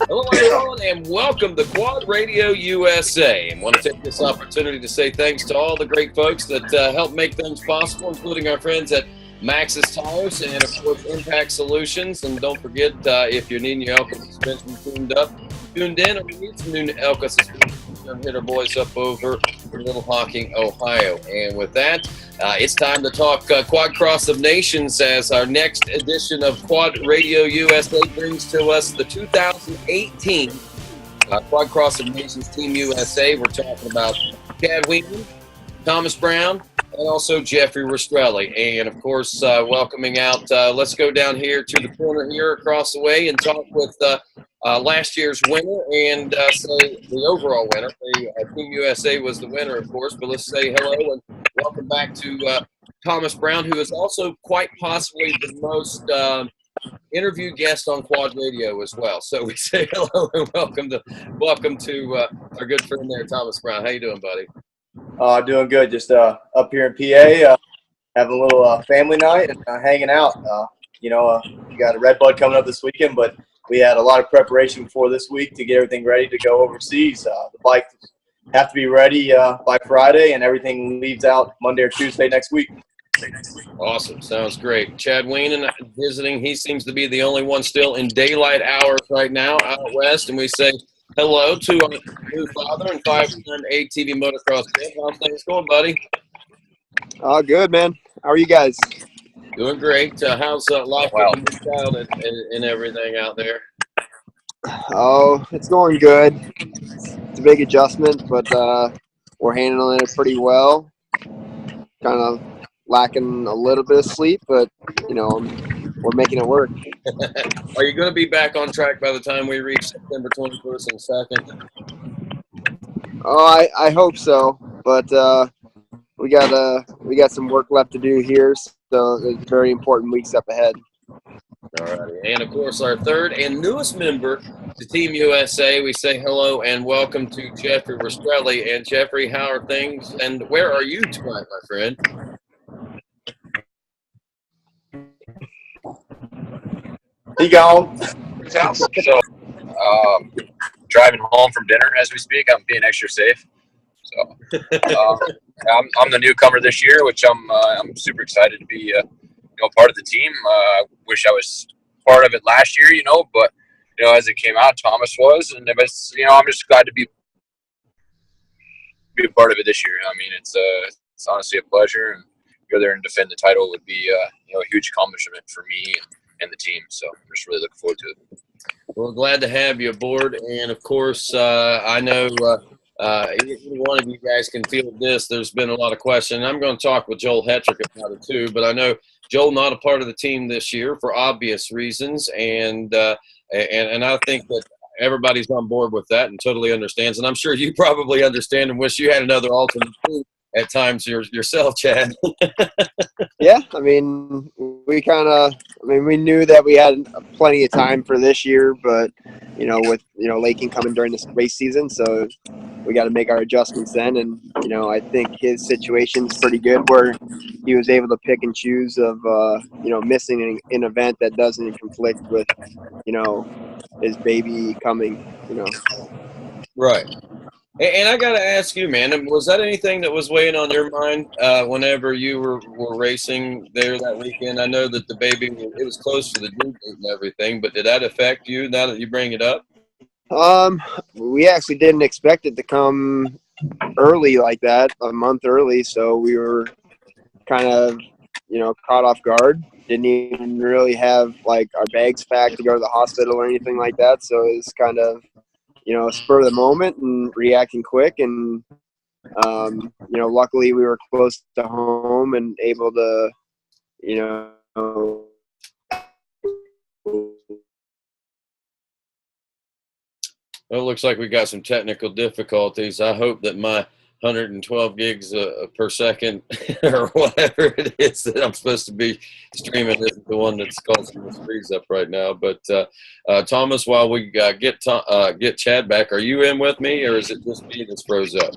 Hello, everyone, and welcome to Quad Radio USA. And want to take this opportunity to say thanks to all the great folks that help make things possible, including our friends at Maxxis Tires and, of course, Impact Solutions. And don't forget, if you're needing your Elka suspension tuned in, or you need some new Elka suspension, hit our boys up over in Little Hocking, Ohio. And with that, it's time to talk Quad Cross of Nations as our next edition of Quad Radio USA brings to us the 2018 Quad Cross of Nations Team USA. We're talking about Chad Wheaton, Thomas Brown, and also Jeffrey Rastrelli. And, of course, welcoming out, let's go down here to the corner here across the way and talk with last year's winner and say the overall winner. Team USA was the winner, of course, but let's say hello and welcome back to Thomas Brown, who is also quite possibly the most interviewed guest on Quad Radio as well. So we say hello and welcome to our good friend there, Thomas Brown. How you doing, buddy? Doing good. Just up here in PA, having a little family night and hanging out. We got a Red Bud coming up this weekend, but we had a lot of preparation before this week to get everything ready to go overseas. The bikes have to be ready by Friday, and everything leaves out Monday or Tuesday next week. Awesome. Sounds great. Chad Wheaton visiting. He seems to be the only one still in daylight hours right now out west, and we say hello to our new father and five-time ATV motocross champ. How's things going, buddy? Good, man. How are you guys? Doing great. How's life with the new child and everything out there? Oh, it's going good. It's a big adjustment, but we're handling it pretty well. Kind of lacking a little bit of sleep, but, we're making it work. Are you going to be back on track by the time we reach September 21st and 2nd? Oh, I hope so, but we got some work left to do here, so there's very important weeks up ahead. All righty. And, of course, our third and newest member to Team USA, we say hello and welcome to Jeffrey Rastrelli. And, Jeffrey, how are things, and where are you tonight, my friend? He gone. So, driving home from dinner as we speak. I'm being extra safe. So, I'm the newcomer this year, which I'm super excited to be part of the team. Wish I was part of it last year, but as it came out, Thomas was, and I'm just glad to be a part of it this year. I mean, it's honestly a pleasure, and go there and defend the title would be a huge accomplishment for me and the team. So I'm just really looking forward to it. Well, glad to have you aboard, and of course, I know any one of you guys can feel this. There's been a lot of questions. I'm going to talk with Joel Hetrick about it too, but I know Joel not a part of the team this year for obvious reasons, and I think that everybody's on board with that and totally understands. And I'm sure you probably understand and wish you had another alternate team at times yourself, Chad. Yeah, we knew that we had plenty of time for this year, but with Lakin coming during this race season, so we got to make our adjustments then. And I think his situation's pretty good, where he was able to pick and choose of missing an event that doesn't conflict with his baby coming. Right. And I got to ask you, man, was that anything that was weighing on your mind whenever you were racing there that weekend? I know that the baby, it was close to the due date and everything, but did that affect you now that you bring it up? We actually didn't expect it to come early like that, a month early, so we were kind of, caught off guard. Didn't even really have, our bags packed to go to the hospital or anything like that, so it was kind of spur of the moment and reacting quick. And, luckily we were close to home and able to, Well, it looks like we got some technical difficulties. I hope that my 112 gigs per second or whatever it is that I'm supposed to be streaming isn't the one that's causing the freeze up right now. But Thomas, while we get Chad back, are you in with me, or is it just me that's froze up?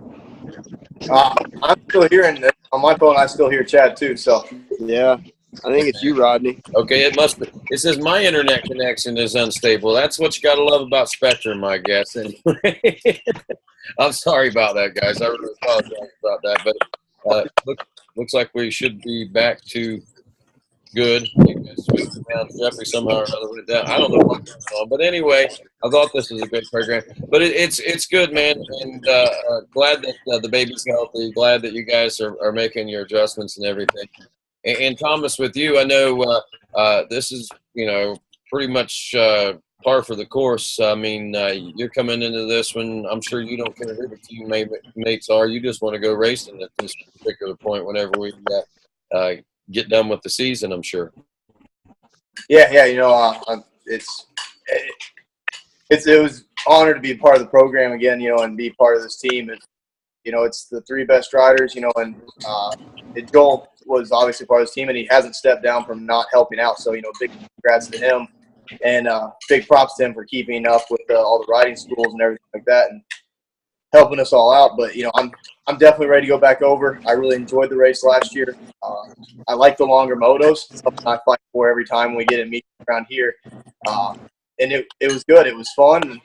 I'm still hearing on my phone. I still hear Chad too. So yeah. I think it's you, Rodney. Okay, it must be. It says my internet connection is unstable. That's what you got to love about Spectrum, I guess. Anyway, I'm sorry about that, guys. I really apologize about that. But looks like we should be back to good. You guys switched around. Jeffrey somehow or another went down. I don't know what's going on. But anyway, I thought this was a good program. But it's good, man. And glad that the baby's healthy. Glad that you guys are making your adjustments and everything. And Thomas, with you, I know this is, pretty much par for the course. I mean, you're coming into this one. I'm sure you don't care who the teammates are. You just want to go racing at this particular point whenever we get done with the season, I'm sure. Yeah. It was an honor to be part of the program again, and be part of this team. It's the three best riders, and Joel was obviously part of his team, and he hasn't stepped down from not helping out. So, big congrats to him, and big props to him for keeping up with all the riding schools and everything like that, and helping us all out. But I'm definitely ready to go back over. I really enjoyed the race last year. I like the longer motos. It's something I fight for every time we get a meet around here, and it was good. It was fun,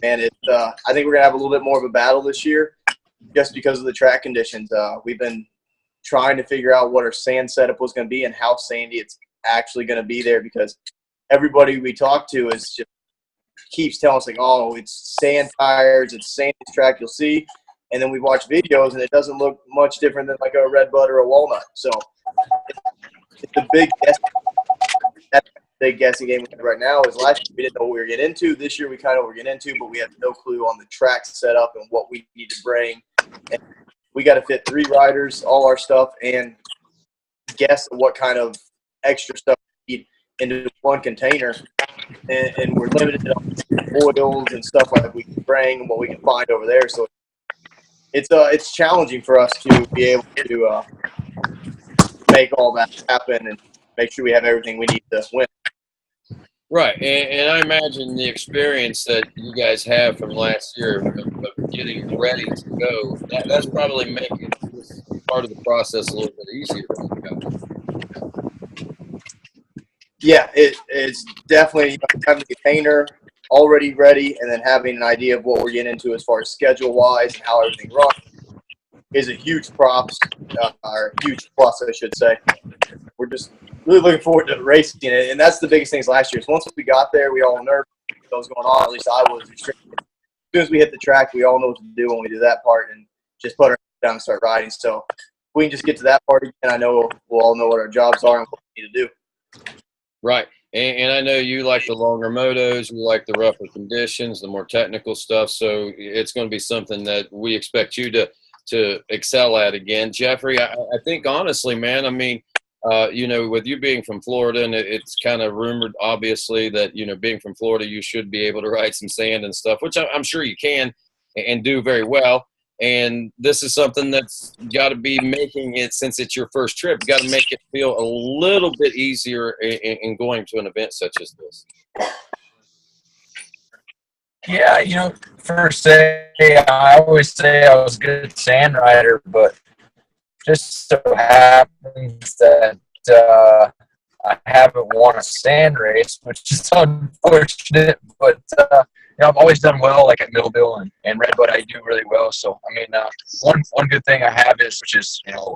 and I think we're gonna have a little bit more of a battle this year, just because of the track conditions. We've been trying to figure out what our sand setup was going to be and how sandy it's actually going to be there, because everybody we talk to keeps telling us, like, oh, it's sand tires, it's sandy track, you'll see. And then we watch videos, and it doesn't look much different than like a red bud or a walnut. So it's a big guessing. That's a big guessing game right now. Is last year we didn't know what we were getting into. This year we kind of know what we're getting into, but we have no clue on the track setup and what we need to bring. And we got to fit 3 riders, all our stuff, and guess what kind of extra stuff we need into one container. And we're limited on oils and stuff like we can bring and what we can find over there. So it's challenging for us to be able to make all that happen and make sure we have everything we need to win. Right, and I imagine the experience that you guys have from last year of getting ready to go, that's probably making this part of the process a little bit easier for you guys. Yeah, it's definitely having the container already ready, and then having an idea of what we're getting into as far as schedule-wise and how everything runs is a huge props, or huge plus, I should say. We're just really looking forward to racing it, and that's the biggest things last year. So once we got there, we all were nervous what was going on. At least I was. As soon as we hit the track, we all know what to do when we do that part, and just put our head down and start riding. So if we can just get to that part again, I know we'll all know what our jobs are and what we need to do. Right, and I know you like the longer motos, you like the rougher conditions, the more technical stuff. So it's going to be something that we expect you to excel at again. Jeffrey, I think honestly, man, I mean, with you being from Florida, and it's kind of rumored, obviously, that, being from Florida, you should be able to ride some sand and stuff, which I'm sure you can and do very well. And this is something that's got to be making it, since it's your first trip, got to make it feel a little bit easier in going to an event such as this. Yeah, first day, I always say I was a good sand rider, but just so happens that I haven't won a sand race, which is unfortunate. But I've always done well, like at Millville and Redwood. I do really well. So I mean, one good thing I have is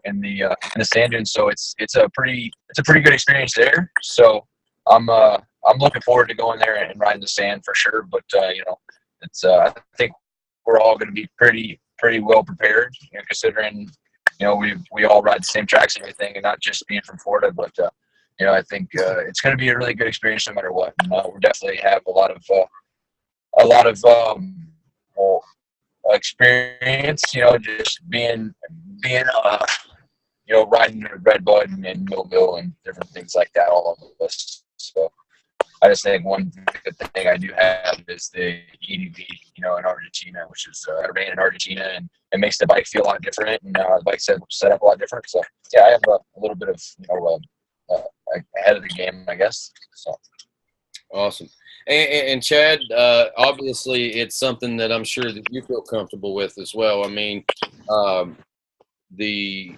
in the sand dunes. So it's a pretty good experience there. So I'm looking forward to going there and riding the sand for sure. But it's I think we're all going to be pretty well prepared, considering we all ride the same tracks and everything, and not just being from Florida. But I think it's going to be a really good experience no matter what. And we definitely have a lot of experience. Just being riding Red Bud and Millville and different things like that, all of us. So I just think one good thing I do have is the EDV, in Argentina, which is I ran in Argentina, and it makes the bike feel a lot different, and the bike set up a lot different. So yeah, I have a little bit of ahead of the game, I guess. So Awesome. And Chad, obviously, it's something that I'm sure that you feel comfortable with as well. I mean, the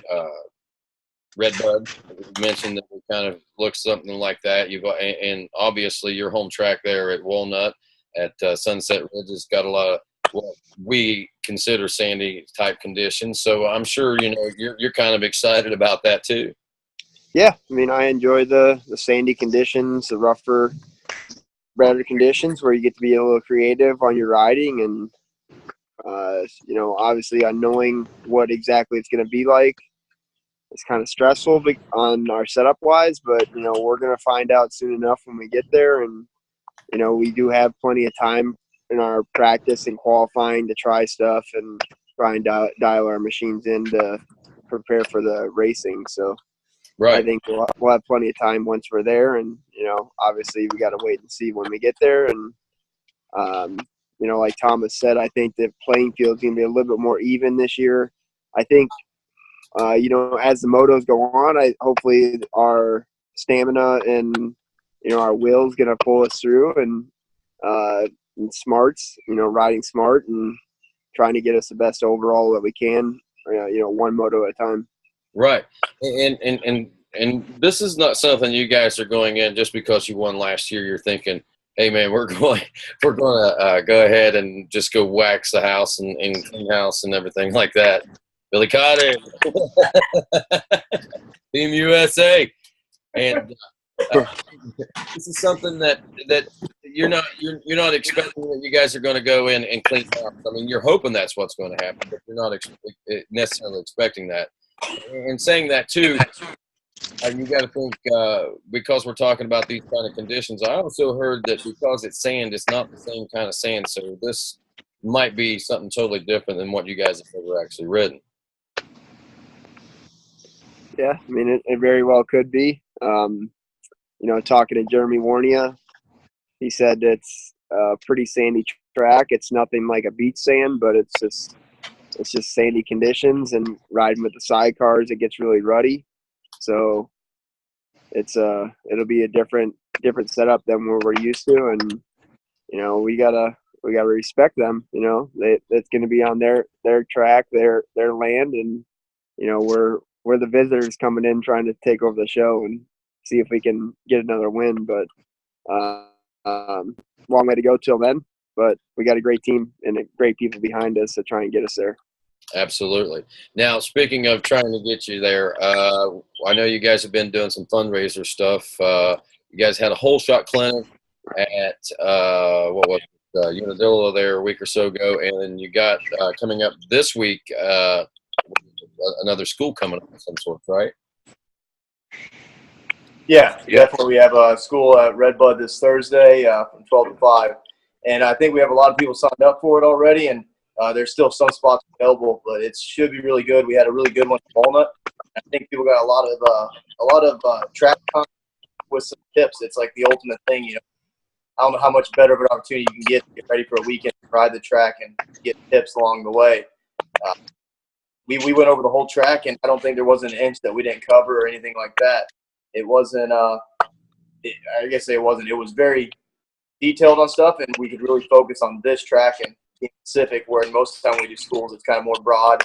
Redbud. You mentioned that we kind of look something like that. And obviously your home track there at Walnut at Sunset Ridge has got a lot of what we consider sandy type conditions. So I'm sure you're kind of excited about that too. Yeah, I mean, I enjoy the sandy conditions, the rougher, better conditions where you get to be a little creative on your riding, and obviously on knowing what exactly it's going to be like. It's kind of stressful on our setup wise, but we're going to find out soon enough when we get there. And we do have plenty of time in our practice and qualifying to try stuff and try and dial our machines in to prepare for the racing. So Right. I think we'll have plenty of time once we're there. And obviously we got to wait and see when we get there. And like Thomas said, I think the playing field is going to be a little bit more even this year. I think as the motos go on, hopefully our stamina and our will's gonna pull us through, and smarts, riding smart and trying to get us the best overall that we can, one moto at a time. Right, and this is not something you guys are going in just because you won last year. You're thinking, hey man, we're gonna go ahead and just go wax the house and clean house and everything like that. Billy Cotton, Team USA, and this is something that you're not expecting that you guys are going to go in and clean house. I mean, you're hoping that's what's going to happen, but you're not necessarily expecting that. And saying that too, you got to think because we're talking about these kind of conditions. I also heard that because it's sand, it's not the same kind of sand, so this might be something totally different than what you guys have ever actually ridden. Yeah, I mean, it very well could be. Talking to Jeremy Warnia, he said it's a pretty sandy track. It's nothing like a beach sand, but it's just sandy conditions, and riding with the sidecars, it gets really ruddy. So it'll be a different setup than what we're used to, and we gotta respect them. It's going to be on their track, their land, and we're the visitors coming in trying to take over the show and see if we can get another win. But long way to go till then. But we got a great team and great people behind us to try and get us there. Absolutely. Now, speaking of trying to get you there, I know you guys have been doing some fundraiser stuff. You guys had a whole shot clinic at Unadilla there a week or so ago, and then you got coming up this week another school coming up of some sort, right? Yeah, definitely. We have a school at Redbud this Thursday from 12 to 5. And I think we have a lot of people signed up for it already, and there's still some spots available, but it should be really good. We had a really good one in Walnut. I think people got a lot of track time with some tips. It's like the ultimate thing, I don't know how much better of an opportunity you can get ready for a weekend, ride the track, and get tips along the way. We went over the whole track, and I don't think there was an inch that we didn't cover or anything like that. It wasn't I guess it wasn't. It was very detailed on stuff, and we could really focus on this track and being specific, where most of the time when we do schools, it's kind of more broad,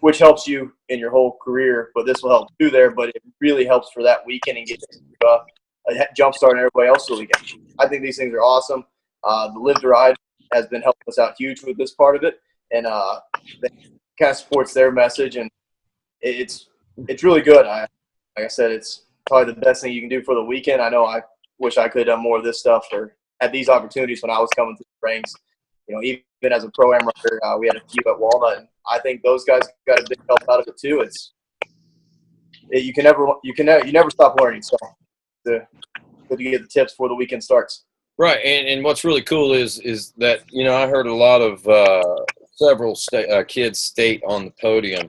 which helps you in your whole career. But this will help too there, but it really helps for that weekend and get a jump start on everybody else the weekend. I think these things are awesome. The Live to Ride has been helping us out huge with this part of it, and that kind of supports their message, and it's really good. Like I said, it's probably the best thing you can do for the weekend. I know I wish I could have done more of this stuff or had these opportunities when I was coming through the ranks. Even as a pro-am rider, we had a few at Walnut, and I think those guys got a big help out of it too. You never stop learning. So good to get the tips before the weekend starts. Right, and what's really cool is that I heard a lot of several kids state on the podium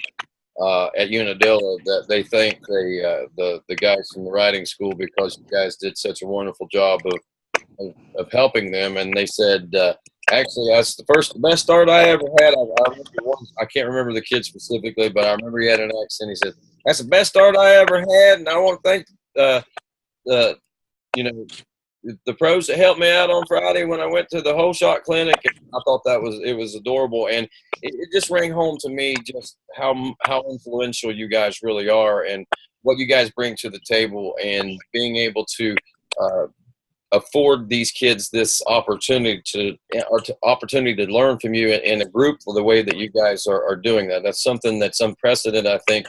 at Unadilla that they thank the guys from the riding school because you guys did such a wonderful job of helping them, and they said actually that's the best start I ever had. I can't remember the kid specifically, but I remember he had an accent. He said that's the best start I ever had, and I want to thank the pros that helped me out on Friday when I went to the whole shot clinic. I thought it was adorable, and it just rang home to me just how influential you guys really are. And what you guys bring to the table and being able to afford these kids this opportunity to learn from you in a group the way that you guys are doing that. That's something that's unprecedented, I think,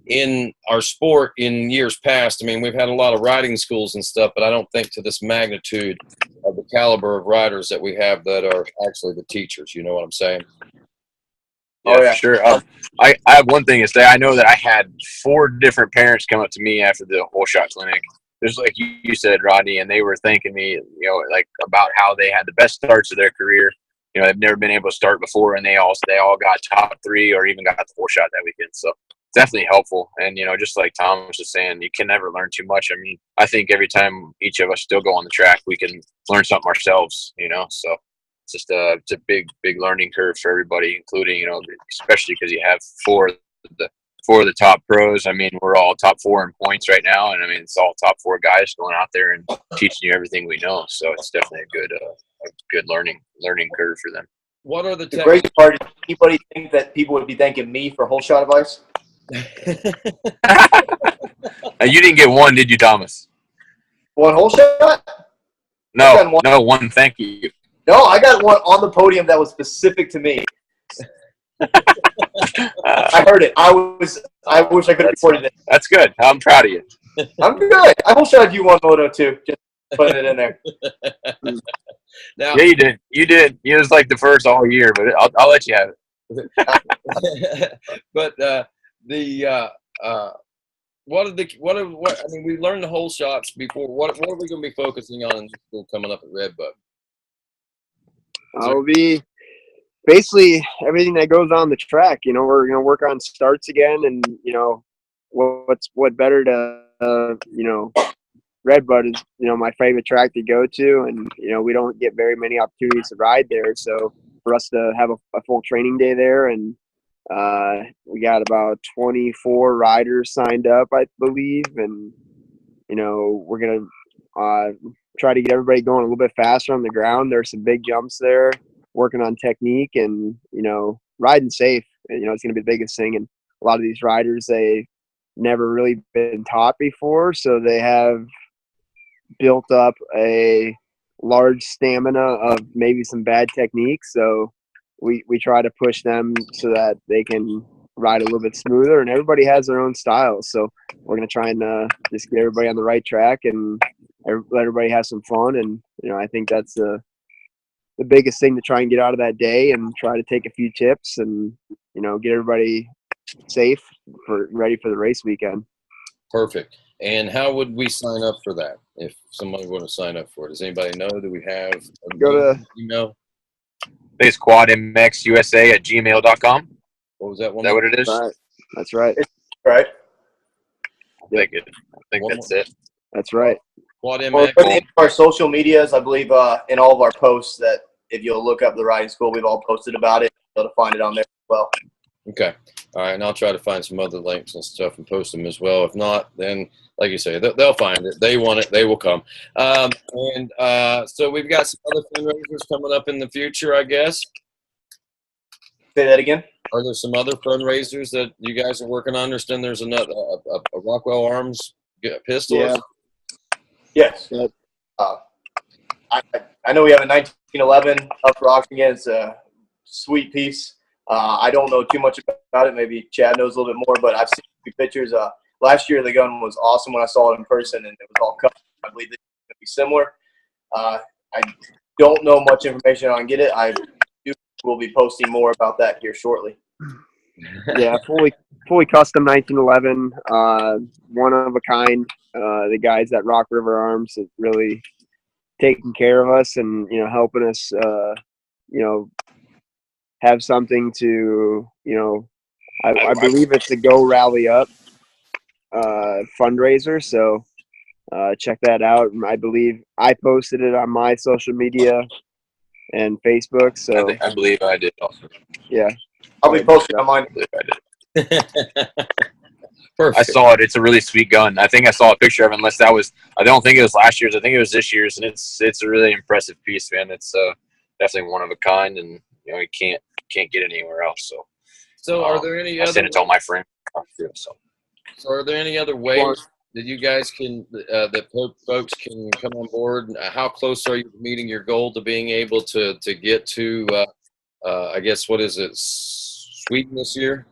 in our sport in years past. I mean, we've had a lot of riding schools and stuff, but I don't think to this magnitude of the caliber of riders that we have that are actually the teachers. You know what I'm saying? Yeah, for sure. I have one thing to say. I know that I had 4 different parents come up to me after the whole shot clinic, just like you said, Rodney, and they were thanking me, you know, like about how they had the best starts of their career. You know, they've never been able to start before, and they all got top 3 or even got the 4 shot that weekend. So it's definitely helpful. And, you know, just like Tom was just saying, you can never learn too much. I mean, I think every time each of us still go on the track, we can learn something ourselves, you know. So it's just it's a big learning curve for everybody, including, you know, especially because you have 4 of the top pros. I mean, we're all top 4 in points right now, and I mean, it's all top 4 guys going out there and teaching you everything we know. So it's definitely a good learning curve for them. What are the crazy part? Does anybody think that people would be thanking me for whole shot advice? You didn't get one, did you, Thomas? 1 whole shot? No, one. Thank you. No, I got one on the podium that was specific to me. I heard it. I wish I could have recorded it. That's good. I'm proud of you. I'm good. I whole shot you 1 moto too. Just putting it in there. Now, yeah, you did. You did. It was like the first all year, but I'll let you have it. But I mean, we learned the whole shots before. What are we going to be focusing on in school coming up at Redbud? I'll be basically everything that goes on the track. You know, we're going to work on starts again, and you know, what better to you know, Redbud is, you know, my favorite track to go to, and you know, we don't get very many opportunities to ride there. So for us to have a full training day there, and we got about 24 riders signed up, I believe, and you know, we're gonna try to get everybody going a little bit faster on the ground. There's some big jumps there, working on technique and, you know, riding safe. And, you know, it's going to be the biggest thing. And a lot of these riders, they never really been taught before. So they have built up a large stamina of maybe some bad techniques. So we try to push them so that they can ride a little bit smoother, and everybody has their own style. So we're going to try and just get everybody on the right track and let everybody have some fun. And, you know, I think that's the biggest thing to try and get out of that day, and try to take a few tips and, you know, get everybody safe ready for the race weekend. Perfect. And how would we sign up for that if somebody were to sign up for it? Does anybody know? Do we have a email? It's quadmxusa@gmail.com. What was that one? Is that what it is? Right. That's right. Right. I think that's it. That's right. Or put it in our social medias, I believe, in all of our posts, that if you'll look up the riding school, we've all posted about it. You'll be able to find it on there as well. Okay. All right. And I'll try to find some other links and stuff and post them as well. If not, then, like you say, they'll find it. They want it. They will come. So we've got some other fundraisers coming up in the future, I guess. Say that again. Are there some other fundraisers that you guys are working on? I understand there's another a Rockwell Arms pistol. Yeah. Yes. Yep. I know we have a 1911 up for auction again. It's a sweet piece. I don't know too much about it. Maybe Chad knows a little bit more, but I've seen a few pictures. Last year the gun was awesome when I saw it in person, and it was all cut. I believe it's going to be similar. I don't know much information on it. I will be posting more about that here shortly. Yeah, fully custom 1911, one of a kind. The guys at Rock River Arms have really taken care of us, and, you know, helping us, you know, have something to, you know, I believe it's a Go Rally Up fundraiser. So check that out. I believe I posted it on my social media and Facebook. So I believe I did also. Yeah. I'll be posting on mine. I believe I did. Perfect. I saw it. It's a really sweet gun. I think I saw a picture of it. Unless that was, I don't think it was last year's. I think it was this year's, and it's a really impressive piece, man. It's definitely one of a kind, and you know, you can't get it anywhere else. So are there any I other? sent it to all my friends. So So are there any other ways that you guys can that folks can come on board? How close are you to meeting your goal to being able to get to I guess what is it, Sweden this year?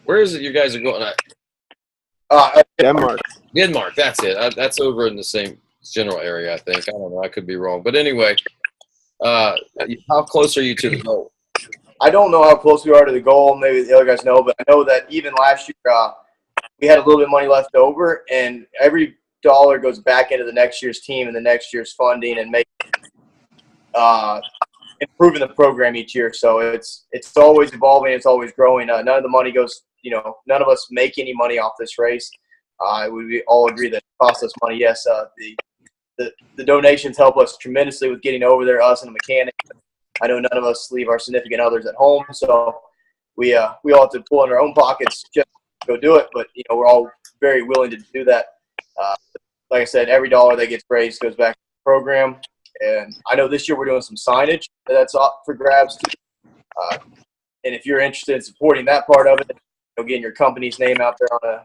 Where is it you guys are going? Denmark. Denmark, that's it. That's over in the same general area, I think. I don't know. I could be wrong. But anyway, how close are you to the goal? I don't know how close we are to the goal. Maybe the other guys know, but I know that even last year we had a little bit of money left over, and every dollar goes back into the next year's team and the next year's funding and improving the program each year. So it's always evolving. It's always growing. None of the money goes, none of us make any money off this race. We all agree that it costs us money. Yes, the donations help us tremendously with getting over there, us and the mechanic. I know none of us leave our significant others at home, so we all have to pull in our own pockets just to go do it. But we're all very willing to do that. Like I said, every dollar that gets raised goes back to the program. And I know this year we're doing some signage that's up for grabs too. And if you're interested in supporting that part of it, getting your company's name out there on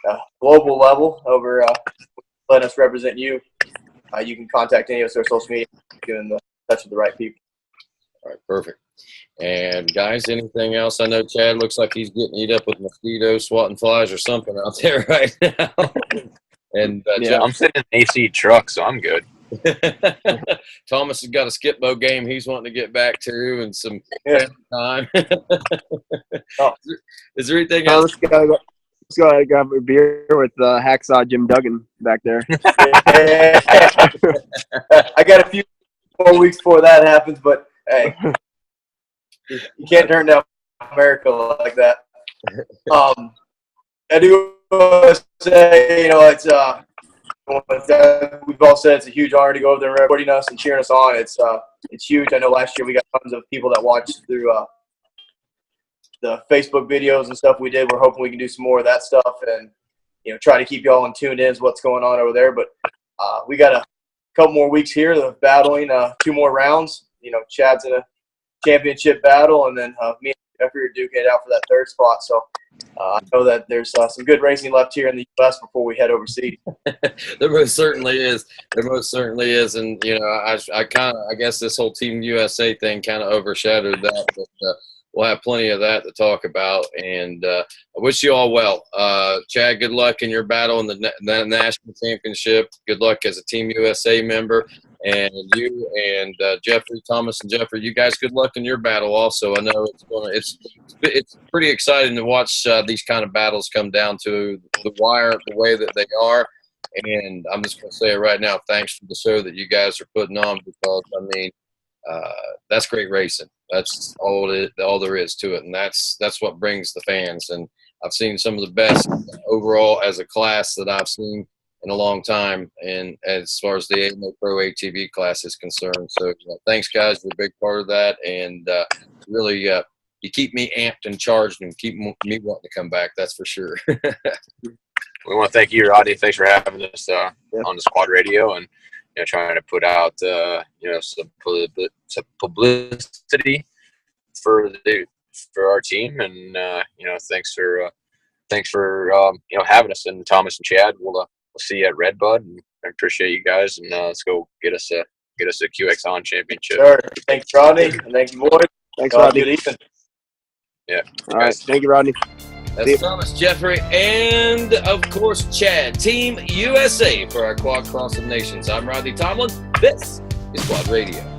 a global level over letting us represent you, you can contact any of us on social media, get in touch with the right people. All right, perfect. And guys, anything else? I know Chad looks like he's getting eat up with mosquitoes, swatting flies, or something out there right now. And yeah, I'm sitting in an AC truck, so I'm good. Thomas has got a skipmo game he's wanting to get back to, and some time. Is there anything else? Let's go grab a beer with Hacksaw Jim Duggan back there. I got a few more weeks before that happens, but hey, you can't turn down America like that. I do say, it's we've all said it's a huge honor to go over there and supporting us and cheering us on. It's huge. I know last year we got tons of people that watched through the Facebook videos and stuff we did. We're hoping we can do some more of that stuff and try to keep y'all in tuned in to what's going on over there. But we got a couple more weeks here of battling 2 more rounds. Chad's in a championship battle, and then me and Jeffrey are duking it out for that 3rd spot. So I know that there's some good racing left here in the U.S. before we head overseas. There most certainly is. And I guess this whole Team USA thing kind of overshadowed that, but we'll have plenty of that to talk about. And I wish you all well. Chad, good luck in your battle in the national championship. Good luck as a Team USA member. And you and Jeffrey, Thomas and Jeffrey, you guys, good luck in your battle also. I know it's pretty exciting to watch these kind of battles come down to the wire the way that they are. And I'm just going to say it right now, thanks for the show that you guys are putting on, because, that's great racing. That's all there is to it, and that's what brings the fans. And I've seen some of the best overall as a class that I've seen in a long time, and as far as the AMA Pro ATV class is concerned. So thanks, guys. You're a big part of that, and really you keep me amped and charged and keep me wanting to come back, that's for sure. We want to thank you, Rodney. Thanks for having us on the Squad Radio, and trying to put out some publicity for our team, and thanks for having us. And Thomas and Chad, we'll see you at Redbud, and I appreciate you guys, and let's go get us a QXoN championship. Sure. Thanks, Rodney, and thank you, boys. Thanks, Rodney. Good evening. Yeah. All right. Thank you, Rodney. That's Thomas, Jeffrey, and, of course, Chad. Team USA for our Quad Cross of Nations. I'm Rodney Tomlin. This is Quad Radio.